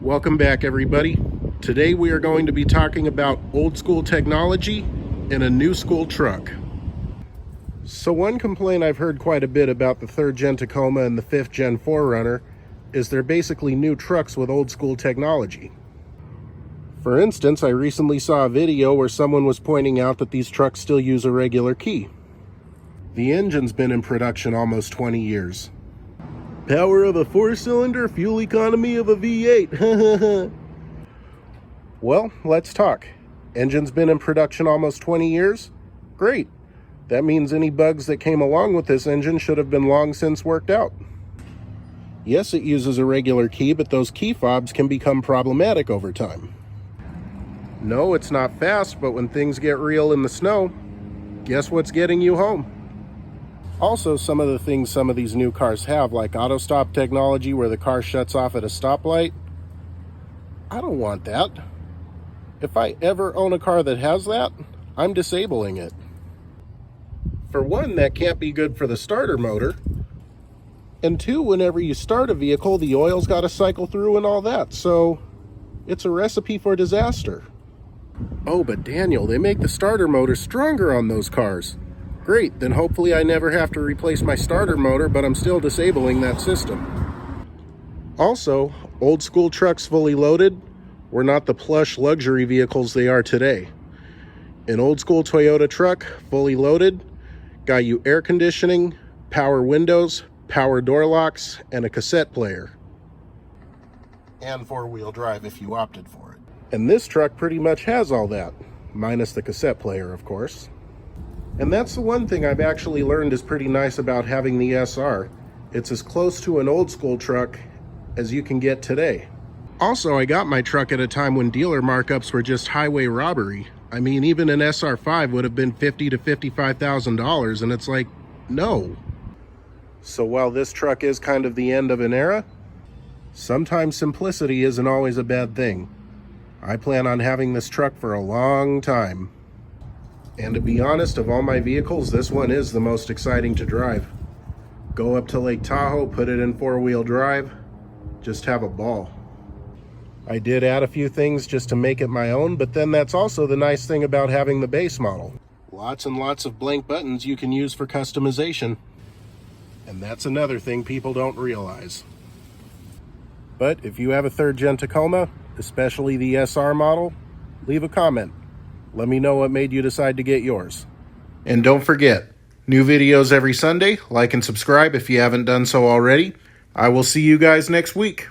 Welcome back, everybody. Today we are going to be talking about old school technology in a new school truck. So one complaint I've heard quite a bit about the 3rd Gen Tacoma and the 5th Gen 4Runner is they're basically new trucks with old school technology. For instance, I recently saw a video where someone was pointing out that these trucks still use a regular key. The engine's been in production almost 20 years. Power of a 4-cylinder, fuel economy of a V8. Well, let's talk. Engine's been in production almost 20 years? Great. That means any bugs that came along with this engine should have been long since worked out. Yes, it uses a regular key, but those key fobs can become problematic over time. No, it's not fast, but when things get real in the snow, guess what's getting you home? Also, some of the things some of these new cars have, like auto stop technology where the car shuts off at a stoplight, I don't want that. If I ever own a car that has that, I'm disabling it. For one, that can't be good for the starter motor. And two, whenever you start a vehicle, the oil's got to cycle through and all that, so it's a recipe for disaster. Oh, but Daniel, they make the starter motor stronger on those cars. Great, then hopefully I never have to replace my starter motor, but I'm still disabling that system. Also, old school trucks fully loaded were not the plush luxury vehicles they are today. An old school Toyota truck, fully loaded, got you air conditioning, power windows, power door locks, and a cassette player. And 4-wheel drive if you opted for it. And this truck pretty much has all that, minus the cassette player, of course. And that's the one thing I've actually learned is pretty nice about having the SR. It's as close to an old school truck as you can get today. Also, I got my truck at a time when dealer markups were just highway robbery. I mean, even an SR5 would have been $50,000 to $55,000, and it's like, no. So while this truck is kind of the end of an era, sometimes simplicity isn't always a bad thing. I plan on having this truck for a long time. And to be honest, of all my vehicles, this one is the most exciting to drive. Go up to Lake Tahoe, put it in 4-wheel drive, just have a ball. I did add a few things just to make it my own, but then that's also the nice thing about having the base model. Lots and lots of blank buttons you can use for customization. And that's another thing people don't realize. But if you have a 3rd Gen Tacoma, especially the SR model, leave a comment. Let me know what made you decide to get yours. And don't forget, new videos every Sunday. Like and subscribe if you haven't done so already. I will see you guys next week.